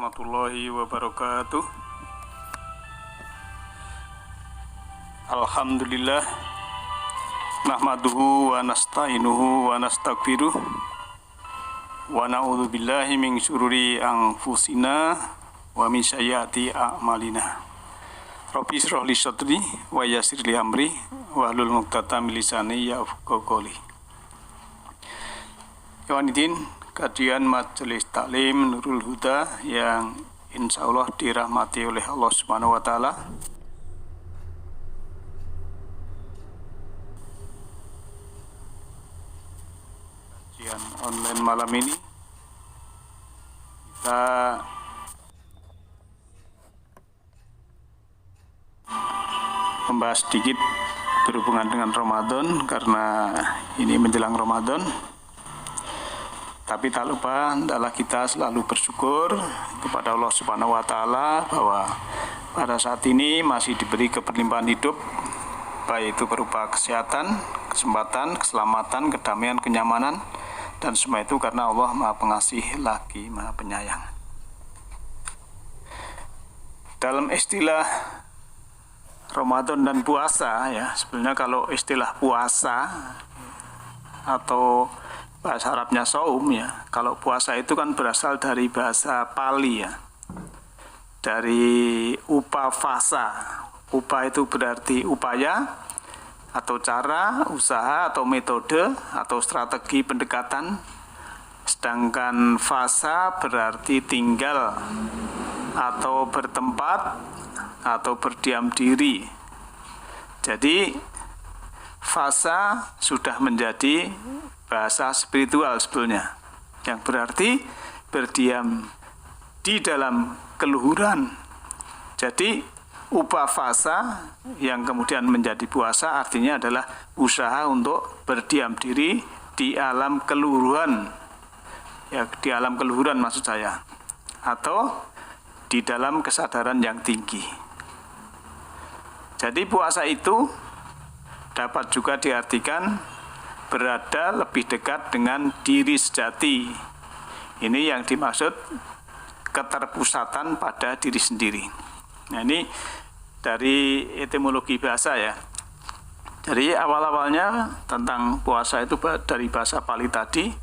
warahmatullahi wabarakatuh. Alhamdulillah, nahmaduhu wa nasta'inuhu wa nastaghfiruh wa na'udzu billahi min syururi anfusina wa min sayyiati a'malina. Rabbi shrah li sadri wa yassir li amri wahlul 'uqdatam min lisani yafqahu qawli. Ikhwanidin, kajian Majelis Taklim Nurul Huda yang insya Allah dirahmati oleh Allah Subhanahu wa Ta'ala. Kajian online malam ini kita membahas sedikit berhubungan dengan Ramadan, karena ini menjelang Ramadan. Tapi tak lupa hendaklah kita selalu bersyukur kepada Allah Subhanahu wa Ta'ala bahwa pada saat ini masih diberi keberlimpahan hidup, baik itu berupa kesehatan, kesempatan, keselamatan, kedamaian, kenyamanan, dan semua itu karena Allah Maha Pengasih lagi Maha Penyayang. Dalam istilah Ramadan dan puasa, ya, sebenarnya kalau istilah puasa atau bahasa Arabnya saum, ya. Kalau puasa itu kan berasal dari bahasa Pali, ya. Dari upavasa. Upa itu berarti upaya atau cara, usaha atau metode atau strategi pendekatan. Sedangkan fasa berarti tinggal atau bertempat atau berdiam diri. Jadi fasa sudah menjadi bahasa spiritual sebetulnya, yang berarti berdiam di dalam keluhuran. Jadi upavasa yang kemudian menjadi puasa artinya adalah usaha untuk berdiam diri di alam keluhuran, ya, di alam keluhuran maksud saya, atau di dalam kesadaran yang tinggi. Jadi puasa itu dapat juga diartikan berada lebih dekat dengan diri sejati. Ini yang dimaksud keterpusatan pada diri sendiri. Nah, ini dari etimologi bahasa, ya. Jadi awal-awalnya tentang puasa itu dari bahasa Pali tadi.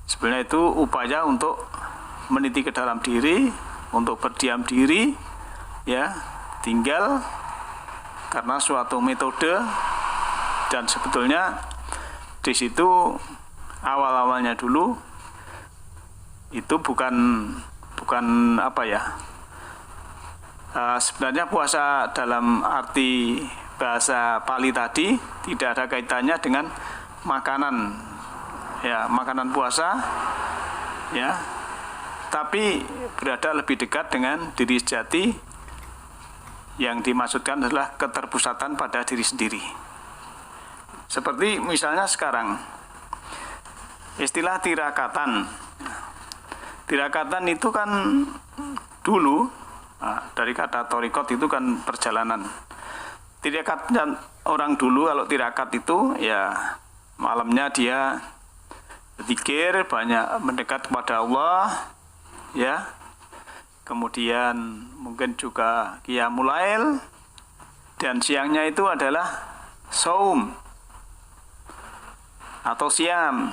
Sebenarnya itu upaya untuk meniti ke dalam diri, untuk berdiam diri, ya, tinggal karena suatu metode. Dan sebetulnya di situ awal-awalnya dulu itu bukan apa ya, sebenarnya puasa dalam arti bahasa Pali tadi tidak ada kaitannya dengan makanan, ya, makanan puasa, ya, tapi berada lebih dekat dengan diri sejati. Yang dimaksudkan adalah keterpusatan pada diri sendiri. Seperti misalnya sekarang, istilah tirakatan. Tirakatan itu kan dulu, dari kata torikot itu kan perjalanan. Tirakat orang dulu kalau tirakat itu, ya, malamnya dia berzikir, banyak mendekat kepada Allah, ya. Kemudian mungkin juga qiyamul lail, dan siangnya itu adalah saum atau siam.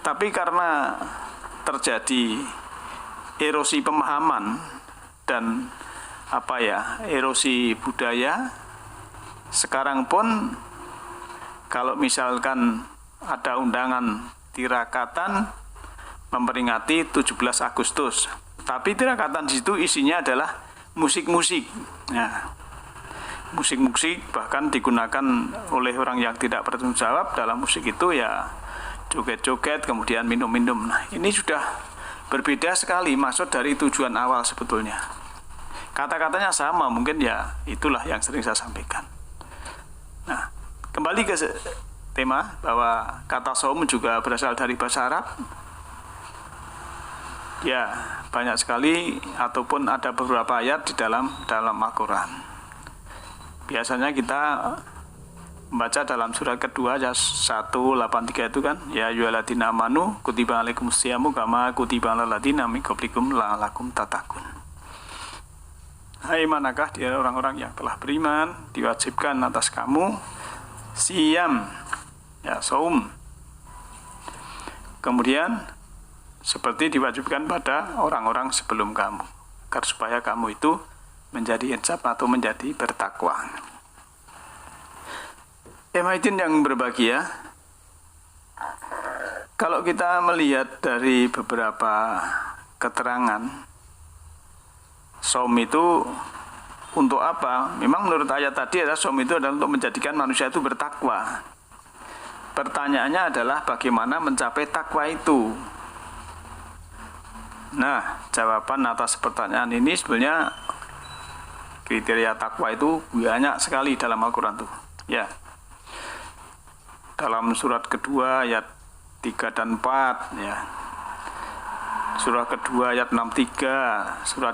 Tapi karena terjadi erosi pemahaman dan erosi budaya, sekarang pun kalau misalkan ada undangan tirakatan memperingati 17 Agustus, tapi tirakatan di situ isinya adalah musik-musik. Nah, musik-musik bahkan digunakan oleh orang yang tidak bertanggung jawab dalam musik itu, ya, joget-joget, kemudian minum-minum. Nah, ini sudah berbeda sekali maksud dari tujuan awal sebetulnya. Kata-katanya sama, mungkin, ya, itulah yang sering saya sampaikan. Nah, kembali ke tema bahwa kata saum juga berasal dari bahasa Arab. Ya, banyak sekali ataupun ada beberapa ayat di dalam Al-Quran. Biasanya kita membaca dalam surat kedua ayat 183 itu kan, ya ayyuhalladzina amanu kutiba alaikumusyamu kama kutiba alal ladzina min qablikum la'allakum tattaqun. Hai manakah dia orang-orang yang telah beriman, diwajibkan atas kamu siyam, ya saum. Kemudian seperti diwajibkan pada orang-orang sebelum kamu, agar supaya kamu itu menjadi insaf atau menjadi bertakwa. Hadirin yang berbahagia, kalau kita melihat dari beberapa keterangan, saum itu untuk apa? Memang menurut ayat tadi adalah saum itu adalah untuk menjadikan manusia itu bertakwa. Pertanyaannya adalah bagaimana mencapai takwa itu? Nah, jawaban atas pertanyaan ini sebenarnya kriteria takwa itu banyak sekali dalam Al-Quran tuh. Ya. Dalam surat kedua ayat 3 dan 4 ya. Surat kedua ayat 63, surat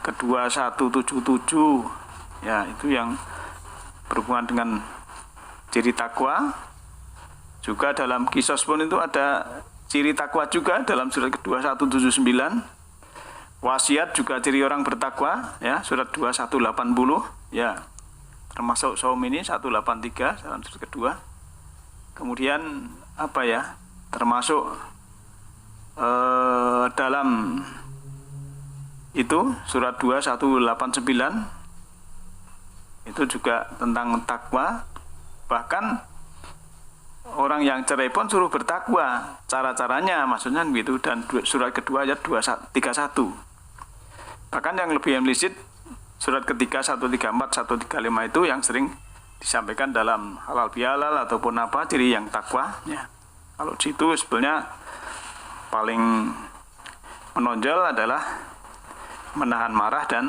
kedua 177 ya, itu yang berhubungan dengan ciri takwa. Juga dalam Qisas pun itu ada ciri takwa juga dalam surat kedua 179. Wasiat juga ciri orang bertakwa ya, surat 2180 ya. Termasuk saum ini 183 dalam surat kedua. Kemudian apa ya? Termasuk dalam itu surat 2189 itu juga tentang takwa. Bahkan orang yang cerai pun suruh bertakwa, cara-caranya maksudnya begitu. Dan surat kedua ayat 231. Bahkan yang lebih implisit surat ketiga 134, 135 itu yang sering disampaikan dalam halal bihalal ataupun apa ciri yang takwa ya. Kalau situ sebenarnya paling menonjol adalah menahan marah dan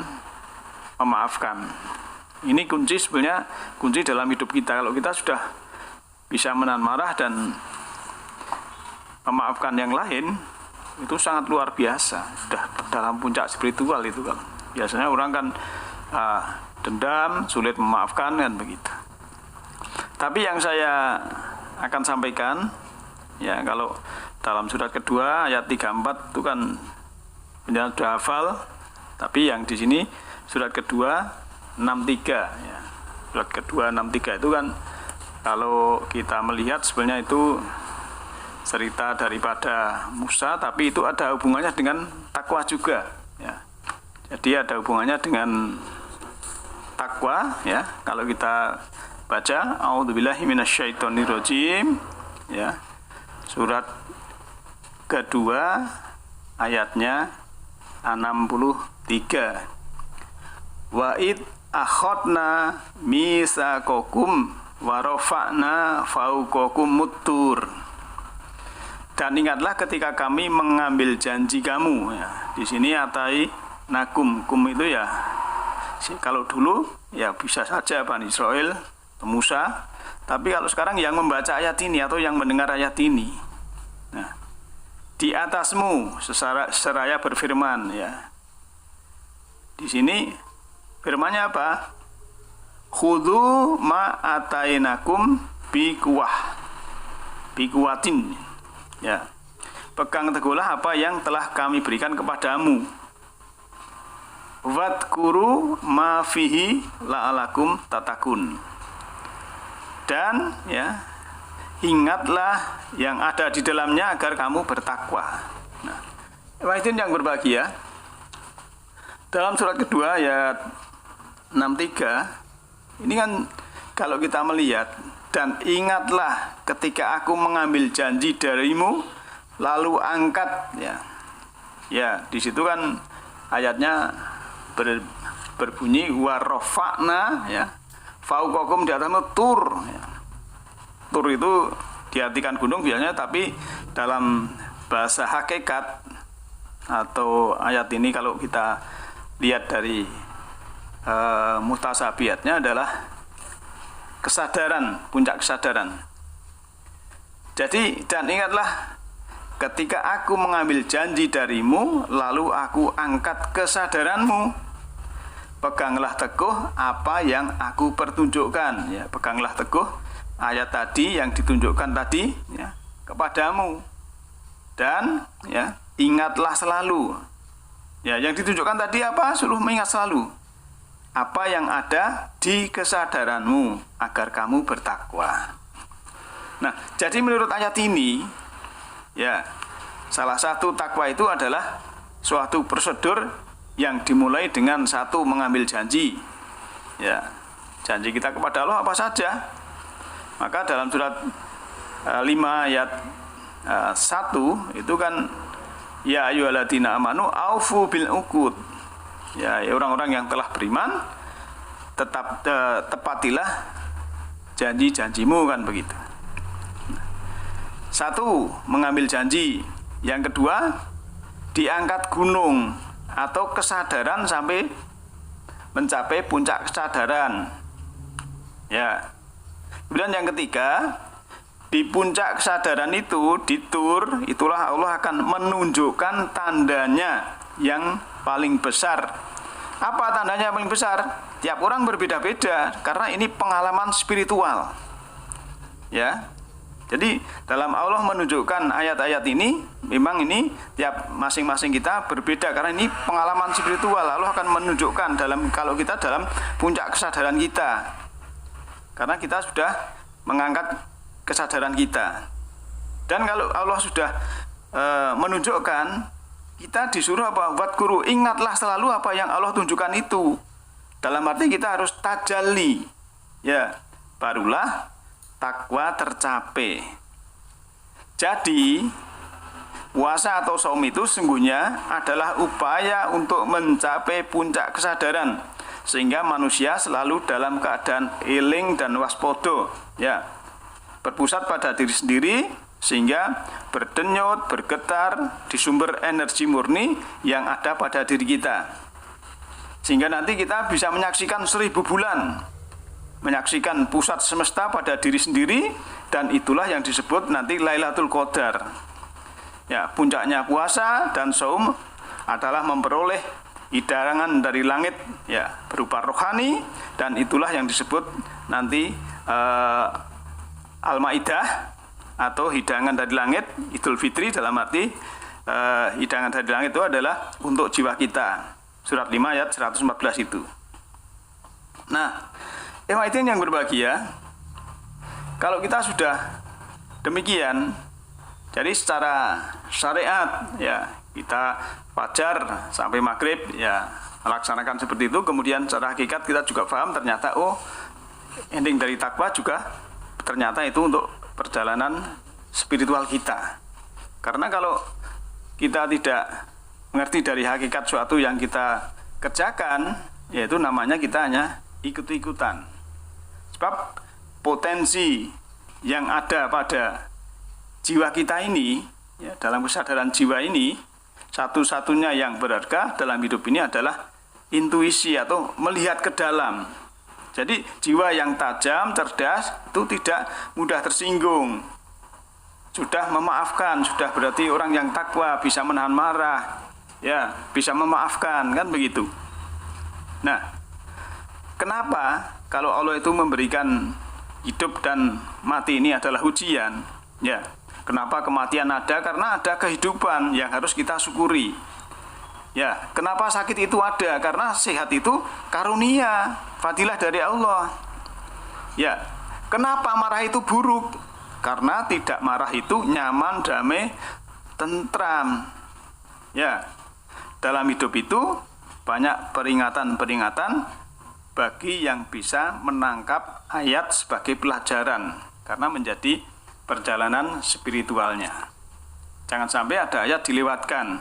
memaafkan. Ini kunci sebenarnya, kunci dalam hidup kita. Kalau kita sudah bisa menahan marah dan memaafkan yang lain, itu sangat luar biasa. Sudah dalam puncak spiritual itu kan. Biasanya orang kan dendam, sulit memaafkan kan begitu. Tapi yang saya akan sampaikan ya, kalau dalam surat kedua ayat 34 itu kan penjelasan sudah hafal, tapi yang di sini surat kedua 63 ya. Surat kedua 63 itu kan kalau kita melihat sebenarnya itu cerita daripada Musa, tapi itu ada hubungannya dengan takwa juga ya. Jadi ada hubungannya dengan takwa ya. Kalau kita baca a'udzubillahi minasyaitonirrajim ya. Surat kedua ayatnya 63. Wa id akhadna misaqakum wa rafa'na fawqakum muttur. Dan ingatlah ketika kami mengambil janji kamu ya. Di sini atai nakum, kum itu ya. Kalau dulu ya bisa saja Bani Israel, Musa, tapi kalau sekarang yang membaca ayat ini atau yang mendengar ayat ini, nah, di atasmu seraya berfirman ya. Di sini firmannya apa? Khudhu ma atainakum biquwatin ya. Pegang teguhlah apa yang telah kami berikan kepadamu. Wadkuru ma fihi la'alakum tatakun. Dan ya, ingatlah yang ada di dalamnya agar kamu bertakwa. Nah, hadirin yang berbahagia, dalam surat kedua ayat 63 ini kan kalau kita melihat, dan ingatlah ketika aku mengambil janji darimu lalu angkat ya. Ya, di situ kan ayatnya berbunyi warofakna ya. Fauqakum di atasmu tur ya. Tur itu diartikan gunung biasanya, tapi dalam bahasa hakikat atau ayat ini kalau kita lihat dari muhtasabiatnya adalah kesadaran, puncak kesadaran. Jadi, dan ingatlah ketika aku mengambil janji darimu lalu aku angkat kesadaranmu. Peganglah teguh apa yang aku pertunjukkan ya, peganglah teguh ayat tadi yang ditunjukkan tadi ya, kepadamu, dan ya, ingatlah selalu. Ya, yang ditunjukkan tadi apa? Suruh mengingat selalu apa yang ada di kesadaranmu agar kamu bertakwa. Nah, jadi menurut ayat ini ya, salah satu takwa itu adalah suatu prosedur yang dimulai dengan satu mengambil janji. Ya, janji kita kepada Allah apa saja. Maka dalam surat 5 ayat 1 itu kan, ya ayyuhalladzina amanu aufu bil uqud. Ya, orang-orang yang telah beriman, tetap tepatilah janji-janjimu, kan begitu. Satu, mengambil janji. Yang kedua, diangkat gunung atau kesadaran sampai mencapai puncak kesadaran. Ya. Kemudian yang ketiga, di puncak kesadaran itu, di tur, itulah Allah akan menunjukkan tandanya yang paling besar. Apa tandanya yang paling besar? Tiap orang berbeda-beda karena ini pengalaman spiritual. Ya. Jadi dalam Allah menunjukkan ayat-ayat ini, memang ini tiap masing-masing kita berbeda karena ini pengalaman spiritual. Allah akan menunjukkan kalau kita dalam puncak kesadaran kita. Karena kita sudah mengangkat kesadaran kita. Dan kalau Allah sudah menunjukkan, kita disuruh apa? Wadkuru, ingatlah selalu apa yang Allah tunjukkan itu. Dalam arti kita harus tajalli. Ya, barulah takwa tercapai. Jadi, puasa atau saum itu sesungguhnya adalah upaya untuk mencapai puncak kesadaran, sehingga manusia selalu dalam keadaan eling dan waspada. Ya, berpusat pada diri sendiri, sehingga berdenyut, bergetar di sumber energi murni yang ada pada diri kita. Sehingga nanti kita bisa menyaksikan 1000 bulan, menyaksikan pusat semesta pada diri sendiri, dan itulah yang disebut nanti Lailatul Qadar. Ya, puncaknya puasa dan saum adalah memperoleh hidangan dari langit ya, berupa rohani, dan itulah yang disebut nanti Al-Maidah atau hidangan dari langit. Idul Fitri dalam arti hidangan dari langit itu adalah untuk jiwa kita. Surat 5 ayat 114 itu. Nah, itu yang berbahagia, kalau kita sudah demikian, jadi secara syariat ya, kita fajar sampai maghrib ya melaksanakan seperti itu. Kemudian secara hakikat kita juga paham ternyata ending dari takwa juga ternyata itu untuk perjalanan spiritual kita. Karena kalau kita tidak mengerti dari hakikat suatu yang kita kerjakan, yaitu namanya kita hanya ikut-ikutan. Sebab potensi yang ada pada jiwa kita ini, ya, dalam kesadaran jiwa ini, satu-satunya yang berharga dalam hidup ini adalah intuisi atau melihat ke dalam. Jadi jiwa yang tajam, cerdas itu tidak mudah tersinggung. Sudah memaafkan, sudah berarti orang yang takwa, bisa menahan marah, ya, bisa memaafkan, kan begitu. Nah, kenapa kalau Allah itu memberikan hidup dan mati ini adalah ujian? Ya, kenapa kematian ada? Karena ada kehidupan yang harus kita syukuri. Ya, kenapa sakit itu ada? Karena sehat itu karunia, fadilah dari Allah. Ya, kenapa marah itu buruk? Karena tidak marah itu nyaman, damai, tentram. Ya, dalam hidup itu banyak peringatan-peringatan bagi yang bisa menangkap ayat sebagai pelajaran, karena menjadi perjalanan spiritualnya. Jangan sampai ada ayat dilewatkan.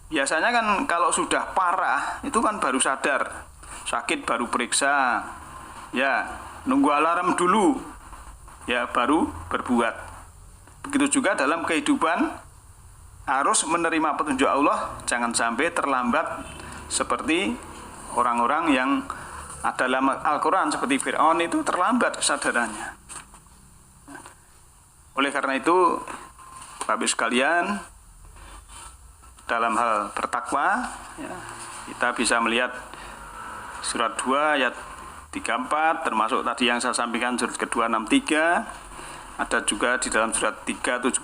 Biasanya kan kalau sudah parah itu kan baru sadar, sakit baru periksa, ya nunggu alarm dulu, ya baru berbuat. Begitu juga dalam kehidupan, harus menerima petunjuk Allah, jangan sampai terlambat seperti orang-orang yang ada dalam Al-Quran seperti Fir'aun itu terlambat kesadarannya. Oleh karena itu, Bapak Ibu sekalian, dalam hal bertakwa, ya, kita bisa melihat surat 2 ayat 34, termasuk tadi yang saya sampaikan surat kedua 63, ada juga di dalam surat 376,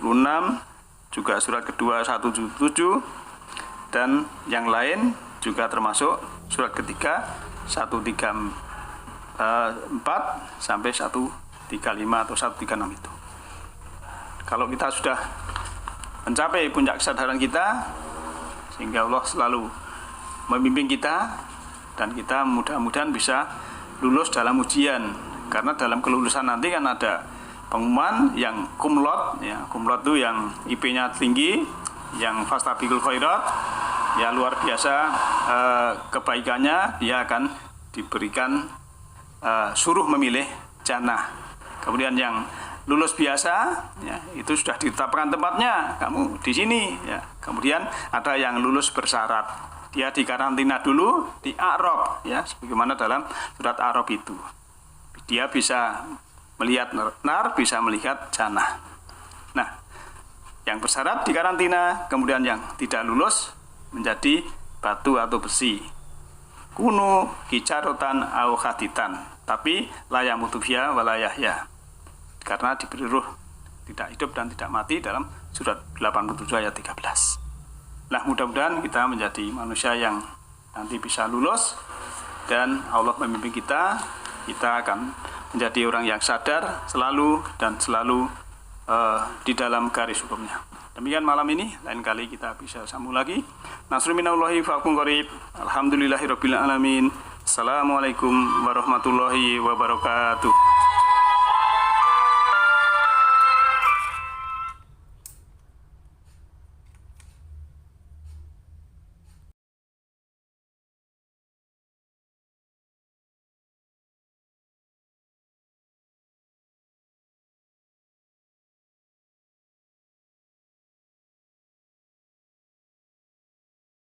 juga surat kedua 177, dan yang lain juga termasuk surat ketiga 134 sampai 135 atau 136 itu. Kalau kita sudah mencapai puncak kesadaran kita, sehingga Allah selalu membimbing kita, dan kita mudah-mudahan bisa lulus dalam ujian. Karena dalam kelulusan nanti kan ada pengumuman yang kumlot, ya, kumlot itu yang IP-nya tinggi, yang fastabiqul khairat, ya luar biasa kebaikannya, dia akan diberikan suruh memilih jannah. Kemudian yang lulus biasa, ya, itu sudah ditetapkan tempatnya, kamu di sini, ya. Kemudian ada yang lulus bersyarat, dia dikarantina dulu di A'raf, ya, sebagaimana dalam surat A'raf itu. Dia bisa melihat nar, bisa melihat jannah. Nah, yang bersyarat dikarantina, kemudian yang tidak lulus menjadi batu atau besi. Kunu kicarotan au khaditan, tapi la yamutu fiha wa la yahya. Karena diberi ruh, tidak hidup dan tidak mati dalam surat 87 ayat 13. Nah, mudah-mudahan kita menjadi manusia yang nanti bisa lulus, dan Allah membimbing kita akan menjadi orang yang sadar selalu dan selalu di dalam garis hukumnya. Demikian malam ini, lain kali kita bisa sambung lagi. Nasrun minallahi faqum qarib. Alhamdulillahirabbil alamin. Assalamualaikum warahmatullahi wabarakatuh.